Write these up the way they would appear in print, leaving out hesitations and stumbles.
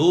2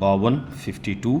52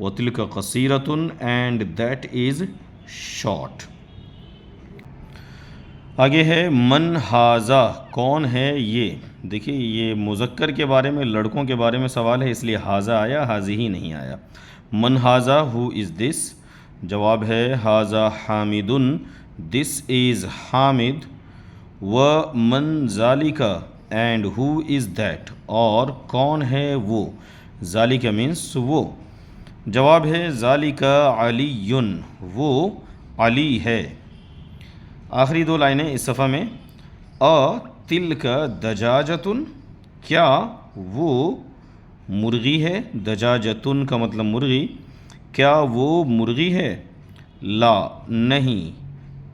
وَتِلْكَ قَصِيرَةٌ and that is short. آگے ہے من ہاذا، کون ہے یہ. دیکھیے یہ مذکر کے بارے میں، لڑکوں کے بارے میں سوال ہے، اس لیے ہاذا آیا، حاذی نہیں آیا. من ہاذا، ہو از دس. جواب ہے ہاذا حامدن، دس از حامد. و من ذالک اینڈ ہو از دیٹ، اور کون ہے وہ. ذالک مینس وہ. جواب ہے ذالک علی، وہ علی ہے. آخری دو لائنیں اس صفحہ میں. تلک دجاجتن، کیا وہ مرغی ہے. دجاجتن کا مطلب مرغی. کیا وہ مرغی ہے. لا، نہیں.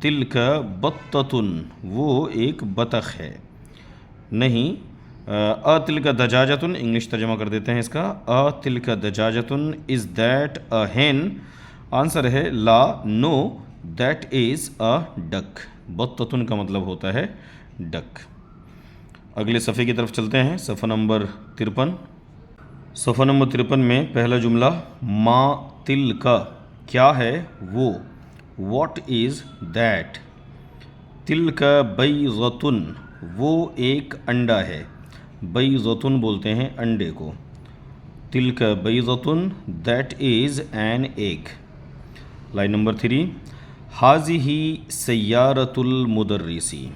تلک بطتن، وہ ایک بطخ ہے. نہیں. تلک دجاجتن انگلش ترجمہ کر دیتے ہیں اس کا. تلک دجاجتن، از دیٹ اے ہین. آنسر ہے لا، نو، دیٹ از اے ڈک. بطتن کا مطلب ہوتا ہے ڈک. اگلے صفحے کی طرف چلتے ہیں. صفحہ نمبر 53. صفحہ نمبر 53 میں پہلا جملہ ما تلک، کیا ہے وہ. What is that. تلک بیضۃ، وہ ایک انڈا ہے. بیضۃ بولتے ہیں انڈے کو. تلک بیضۃ، that is an egg. Line number 3. حاذہ سیارۃ المدرسی.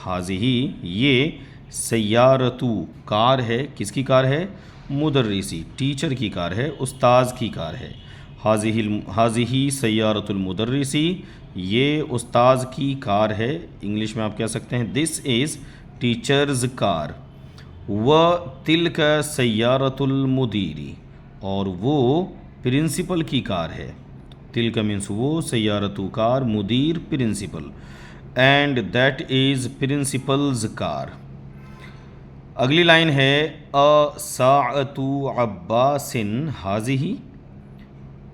حاذہ، یہ، سیارۃ کار ہے. کس کی کار ہے. مدرسی، ٹیچر کی کار ہے، استاذ کی کار ہے. حاذہ سیارۃ المدرسی، یہ استاذ کی کار ہے. انگلش میں آپ کہہ سکتے ہیں دس از ٹیچرز کار. و تلک سیارۃ المدیری، اور وہ پرنسپل کی کار ہے. تلک مینس وہ، سیارۃ کار، مدیر principal. And that is principal's car. اگلی لائن ہے ساعۃ عباس حاذہ،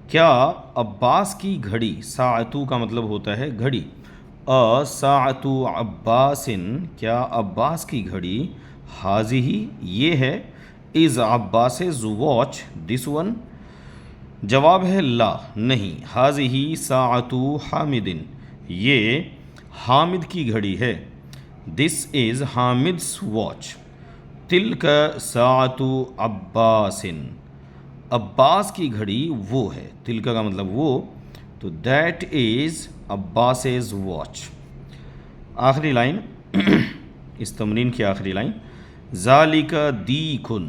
کیا عباس کی گھڑی. ساعۃ کا مطلب ہوتا ہے گھڑی. ساعۃ عباس، کیا عباس کی گھڑی. حاذہ، یہ ہے. از عباس's واچ دس ون. جواب ہے لا، نہیں. حاذہ ساعۃ حامد، یہ حامد کی گھڑی ہے. دس از حامد's واچ. تلک ساعۃ عباس، عباس کی گھڑی وہ ہے. تلک کا مطلب وہ، تو دیٹ از عباس's واچ. آخری لائن اس تمرین کی آخری لائن. ذالک دیکن،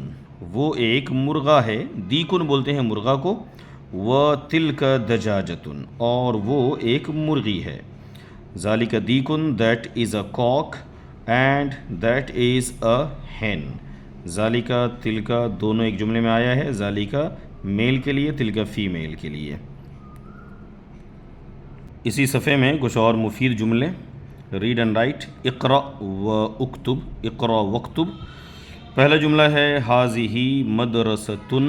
وہ ایک مرغا ہے. دیکن بولتے ہیں مرغا کو. و تلک دجاجتن، اور وہ ایک مرغی ہے. ذالک دیکن، دیٹ از اے کاک، اینڈ دیٹ از اے ہین. ذالکا تلکا دونوں ایک جملے میں آیا ہے. ذالکا میل کے لیے، تلکا فیمیل کے لیے. اسی صفحے میں کچھ اور مفید جملے. Read and write. اقرأ و اکتب. اقرأ وکتب. پہلا جملہ ہے حاذہ مدرستن،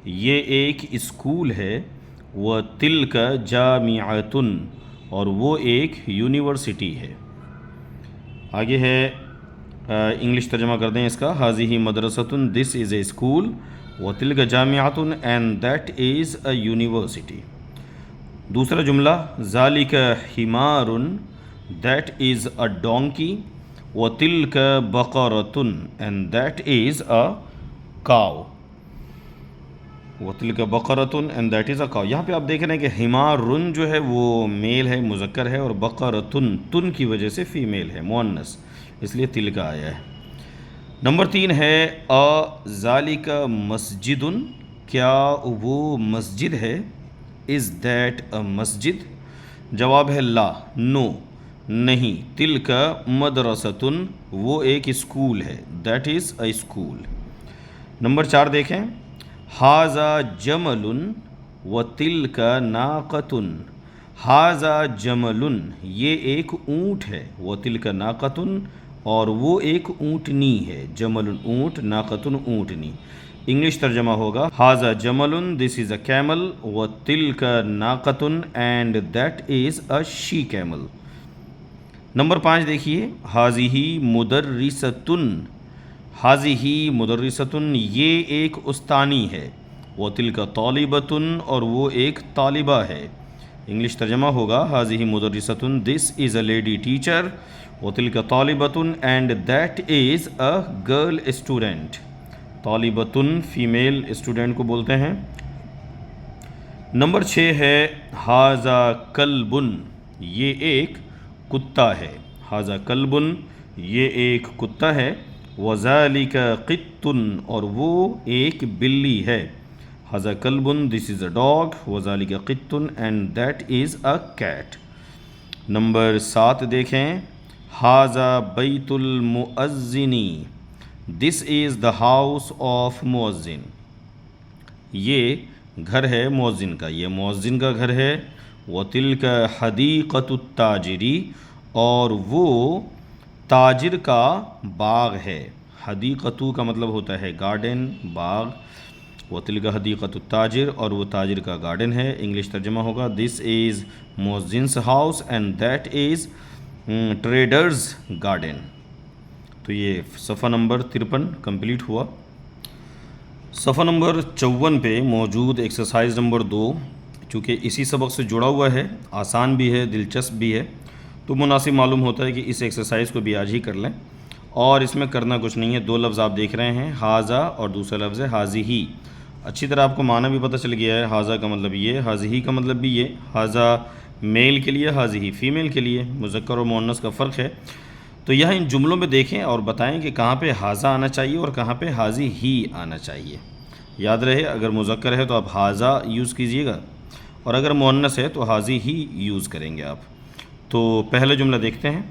یہ ایک اسکول ہے. و تلک جامعۃ، اور وہ ایک یونیورسٹی ہے. آگے ہے انگلش ترجمہ کر دیں اس کا. حاذہ مدرسۃ، دس از اے اسکول. و تلک جامعۃ، and that is a university. دوسرا جملہ ذالک حمار، دیٹ از اے ڈونکی. و تلک بقرۃ، اینڈ دیٹ از اے کاؤ. و تلک بقرۃ، اینڈ دیٹ از اے کاؤ. یہاں پہ آپ دیکھ رہے ہیں کہ حمارن جو ہے وہ میل ہے، مذکر ہے، اور بقرۃن تن کی وجہ سے فیمیل ہے، مؤنث، اس لیے تلک آیا ہے. نمبر 3 ہے ذالک مسجد، کیا وہ مسجد ہے. از دیٹ اے مسجد. جواب ہے لا، نو، نہیں. تلک مدرسۃ، وہ ایک اسکول ہے. That is a school. Number 4 دیکھیں. ھذا جمل و تلک ناقۃ. ھذا جمل، یہ ایک اونٹ ہے. و تلک ناقۃ، اور وہ ایک اونٹنی ہے. جمل اونٹ، ناقۃ اونٹنی. انگلش ترجمہ ہوگا ھذا جمل، دس از اے کیمل. و تلک ناقۃ، and that is a she camel. Number 5 دیکھیے. حاذہ مدرستن. حاذہ مدرستن، یہ ایک استانی ہے. وَتِلْكَ طَالِبَةٌ اور وہ ایک طالبہ ہے. انگلش ترجمہ ہوگا هذه مدرسة, this is a lady teacher. وَتِلْكَ طَالِبَةٌ and that is a girl student. طالبۃ فیمیل اسٹوڈنٹ کو بولتے ہیں. نمبر 6 ہے ھذا کلب, یہ ایک کتا ہے. ھذا کلب, یہ ایک کتا ہے. وذالک قط, اور وہ ایک بلی ہے. ھذا club, this is a dog. وذالک قط and that is a cat. Number 7 دیکھیں ھذا بیت المؤذن, دس از دا ہاؤس آف مؤذن. یہ گھر ہے مؤذن کا, یہ مؤذن کا گھر ہے. وَتِلْكَ حَدِيقَةُ التَّاجِرِ, اور وہ تاجر کا باغ ہے. حدیقتو کا مطلب ہوتا ہے گارڈن, باغ. وَتِلْكَ حَدِيقَةُ التَّاجِرِ, اور وہ تاجر کا گارڈن ہے. انگلش ترجمہ ہوگا دس از مؤذن's house and that is trader's garden. تو یہ صفحہ نمبر 53 کمپلیٹ ہوا. صفحہ نمبر 54 پہ موجود ایکسرسائز نمبر 2 چونکہ اسی سبق سے جڑا ہوا ہے, آسان بھی ہے, دلچسپ بھی ہے, تو مناسب معلوم ہوتا ہے کہ اس ایکسرسائز کو بھی آج ہی کر لیں. اور اس میں کرنا کچھ نہیں ہے, 2 لفظ آپ دیکھ رہے ہیں, ھذا اور دوسرا لفظ ہے ھذہ. اچھی طرح آپ کو معنی بھی پتہ چل گیا ہے. ھذا کا مطلب یہ, ھذہ کا مطلب بھی یہ. ھذا میل کے لیے, ھذہ فیمیل کے لیے, مذکر اور مؤنث کا فرق ہے. تو یہاں ان جملوں میں دیکھیں اور بتائیں کہ کہاں پہ ھذا آنا چاہیے اور کہاں پہ ھذہ ہی آنا چاہیے. یاد رہے اگر مذکر ہے تو آپ ھذا یوز کیجئے گا, اور اگر مؤنث ہے تو ھذہ ہی یوز کریں گے آپ. تو پہلا جملہ دیکھتے ہیں.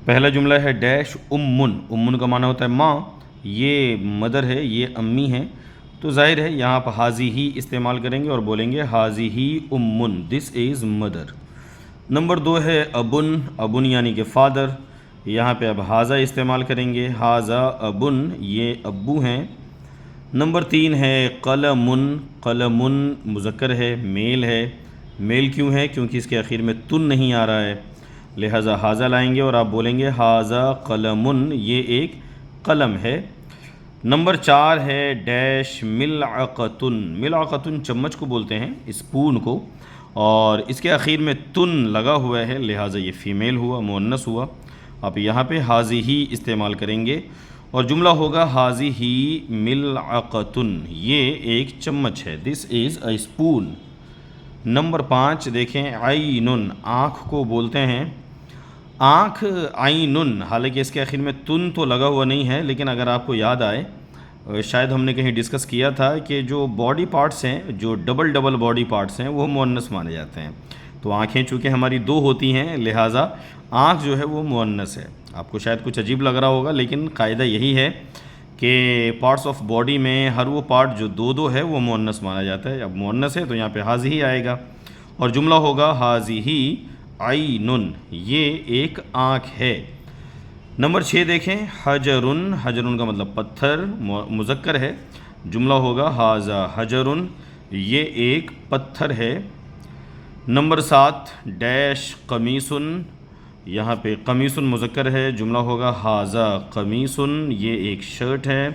پہلا جملہ ہے ڈیش امن. امن کا معنی ہوتا ہے ماں, یہ مدر ہے, یہ امی ہے, تو ظاہر ہے یہاں آپ ھذہ ہی استعمال کریں گے اور بولیں گے ھذہ امن, دس از مدر. نمبر 2 ہے ابن. ابن یعنی کہ فادر, یہاں پہ اب ھذا استعمال کریں گے. ھذا ابن, یہ ابو ہیں. نمبر 3 ہے قلم. قلم مذکر ہے, میل ہے. میل کیوں ہے؟ کیونکہ اس کے اخیر میں تن نہیں آ رہا ہے, لہذا ھذا لائیں گے اور آپ بولیں گے ھذا قلم, یہ ایک قلم ہے. نمبر 4 ہے ڈیش ملعقۃ. ملعقۃ چمچ کو بولتے ہیں, اسپون کو, اور اس کے اخیر میں تن لگا ہوا ہے, لہٰذا یہ فیمیل ہوا, مؤنث ہوا. آپ یہاں پہ ھذہ ہی استعمال کریں گے اور جملہ ہوگا ھذہ ملعقۃ, یہ ایک چمچ ہے, دس از اے اسپون. نمبر 5 دیکھیں عین. آنکھ کو بولتے ہیں آنکھ عین, حالانکہ اس کے آخر میں تن تو لگا ہوا نہیں ہے, لیکن اگر آپ کو یاد آئے, شاید ہم نے کہیں ڈسکس کیا تھا کہ جو باڈی پارٹس ہیں, جو ڈبل باڈی پارٹس ہیں, وہ مؤنث مانے جاتے ہیں. تو آنکھیں چونکہ ہماری 2 ہوتی ہیں, لہٰذا آنکھ جو ہے وہ مؤنث ہے. آپ کو شاید کچھ عجیب لگ رہا ہوگا, لیکن قاعدہ یہی ہے کہ پارٹس آف باڈی میں ہر وہ پارٹ جو 2 ہے وہ مؤنث مانا جاتا ہے. اب مؤنث ہے تو یہاں پہ ھذہ ہی آئے گا, اور جملہ ہوگا ھذہ عین, یہ ایک آنکھ ہے. نمبر 6 دیکھیں حجر. حجر کا مطلب پتھر, مذکر ہے. جملہ ہوگا ھذا حجر, یہ ایک پتھر ہے. نمبر 7 ڈیش قمیص. یہاں پہ قمیص مذکر ہے, جملہ ہوگا ھذا قمیص, یہ ایک شرٹ ہے.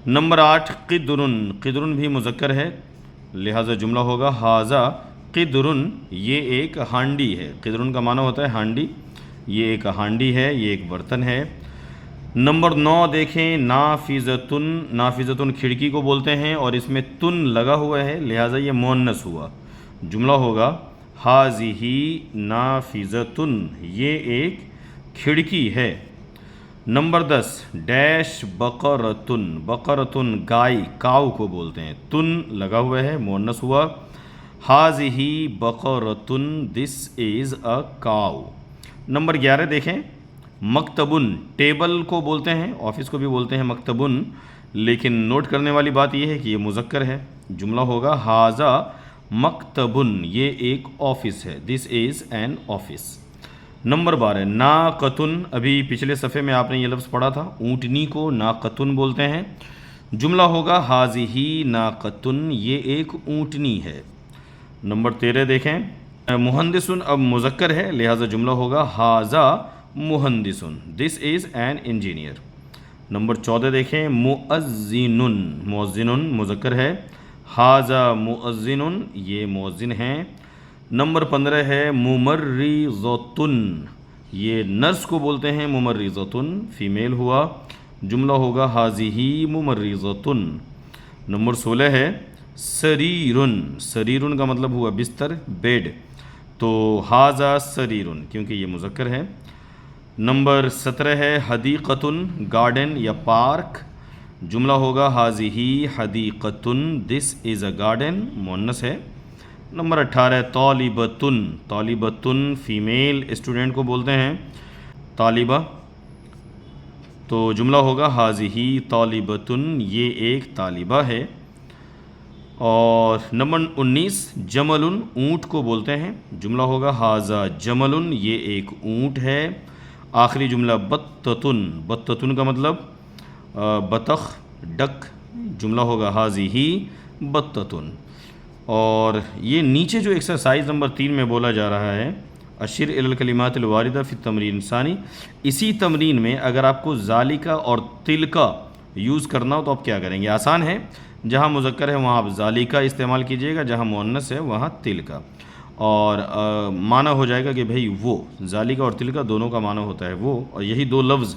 نمبر 8 قدر. قدر بھی مذکر ہے, لہذا جملہ ہوگا ھذا قدر, یہ ایک ہانڈی ہے. قدر کا معنی ہوتا ہے ہانڈی, یہ ایک ہانڈی ہے, یہ ایک برتن ہے. نمبر 9 دیکھیں نافذۃ. نافذۃ کھڑکی کو بولتے ہیں اور اس میں تن لگا ہوا ہے, لہٰذا یہ مؤنث ہوا. جملہ ہوگا ھذہ نافذۃ, یہ ایک کھڑکی ہے. Number 10 dash بقرۃ. بقرۃ گائے, کاؤ کو بولتے ہیں, تن لگا ہوا ہے, مؤنث ہوا. ھذہ بقرۃ, دس از اے کاؤ. نمبر 11 دیکھیں مکتبن. ٹیبل کو بولتے ہیں, آفس کو بھی بولتے ہیں مکتبن, لیکن نوٹ کرنے والی بات یہ ہے کہ یہ مذکر ہے. جملہ ہوگا ھذا مکتبن, یہ ایک آفس ہے, دس از این آفس. نمبر 12 ناقۃ. ابھی پچھلے صفحے میں آپ نے یہ لفظ پڑھا تھا, اونٹنی کو ناقۃ بولتے ہیں. جملہ ہوگا ھذہ ناقۃ, یہ ایک اونٹنی ہے. نمبر 13 دیکھیں مہندس. اب مذکر ہے, لہٰذا جملہ ہوگا ھذا مہندس, دس از این انجینئر. نمبر 14 دیکھیں مؤذن، مؤذن مذکر ہے، ھذا مؤذن یہ مؤذن ہیں۔ نمبر 15 ہے ممرضۃ، یہ نرس کو بولتے ہیں ممرضۃ، فیمیل ہوا، جملہ ہوگا ھذہ ممرضۃ۔ نمبر 16 ہے سریر، سریر کا مطلب ہوا بستر، بیڈ، تو ھذا سریر کیونکہ یہ مذکر ہے۔ نمبر 17 ہے حدیقۃ، گارڈن یا پارک، جملہ ہوگا ھذہ حدیقۃ، دس از اے گارڈن، مؤنث ہے۔ نمبر 18 طالبۃ، طالبۃ فیمیل اسٹوڈنٹ کو بولتے ہیں طالبہ، تو جملہ ہوگا ھذہ طالبۃ، یہ ایک طالبہ ہے۔ اور نمبر 19 جمل، اونٹ کو بولتے ہیں، جملہ ہوگا ھذا جمل، یہ ایک اونٹ ہے۔ آخری جملہ بطۃ، بطۃ کا مطلب بطخ، ڈک، جملہ ہوگا ھذہ بطۃ۔ اور یہ نیچے جو ایکسرسائز نمبر 3 میں بولا جا رہا ہے اشر الی الکلمات الواردہ فی التمرین الثانی، اسی تمرین میں اگر آپ کو ذالکا اور تلکا یوز کرنا ہو تو آپ کیا کریں گے؟ آسان ہے، جہاں مذکر ہے وہاں آپ ذالکا استعمال کیجئے گا، جہاں مؤنث ہے وہاں تلکا، اور معنی ہو جائے گا کہ بھئی وہ، ذالکا اور تلکا دونوں کا معنی ہوتا ہے وہ، اور یہی دو لفظ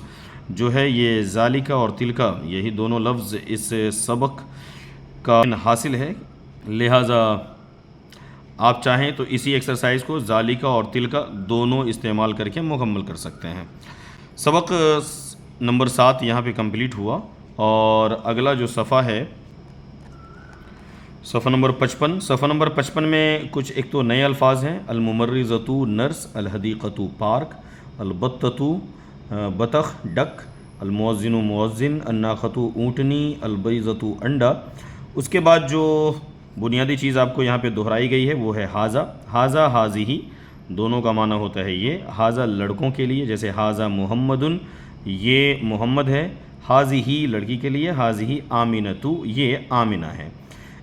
جو ہے یہ ذالکا اور تلکا، یہی دونوں لفظ اس سبق کا حاصل ہے، لہٰذا آپ چاہیں تو اسی ایکسرسائز کو ذالکا اور تلکا دونوں استعمال کر کے مکمل کر سکتے ہیں۔ سبق نمبر 7 یہاں پہ کمپلیٹ ہوا، اور اگلا جو صفحہ ہے صفحہ نمبر 55، صفحہ نمبر 55 میں کچھ ایک تو نئے الفاظ ہیں، الممرضۃ نرس، الحدیقۃ پارک، البطۃ بطخ ڈک، المؤذن مؤذن، الناقۃ اونٹنی، البیضۃ انڈا۔ اس کے بعد جو بنیادی چیز آپ کو یہاں پہ دہرائی گئی ہے وہ ہے ھذا، ھذا ھذہ دونوں کا معنی ہوتا ہے یہ، ھذا لڑکوں کے لیے، جیسے ھذا محمد یہ محمد ہے، ھذہ لڑکی کے لیے، ھذہ آمنۃ یہ آمنہ ہے۔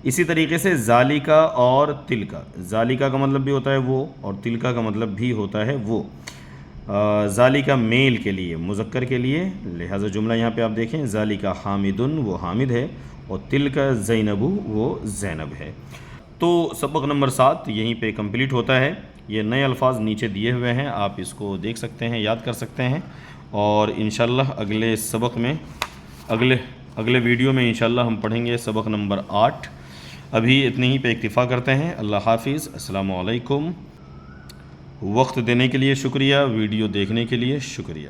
اسی طریقے سے ذالکا اور تلکا، ذالکا کا مطلب بھی ہوتا ہے وہ، اور تلکا کا مطلب بھی ہوتا ہے وہ۔ ذالکا میل کے لیے، مذکر کے لیے، لہٰذا جملہ یہاں پہ آپ دیکھیں ذالکا حامد وہ حامد ہے، اور تلکا زینب وہ زینب ہے۔ تو سبق نمبر 7 یہیں پہ کمپلیٹ ہوتا ہے۔ یہ نئے الفاظ نیچے دیے ہوئے ہیں، آپ اس کو دیکھ سکتے ہیں، یاد کر سکتے ہیں، اور انشاءاللہ اگلے سبق میں اگلے ویڈیو میں انشاءاللہ ہم پڑھیں گے سبق نمبر 8۔ ابھی اتنے ہی پہ اکتفا کرتے ہیں۔ اللہ حافظ، السلام علیکم۔ وقت دینے کے لیے شکریہ، ویڈیو دیکھنے کے لیے شکریہ۔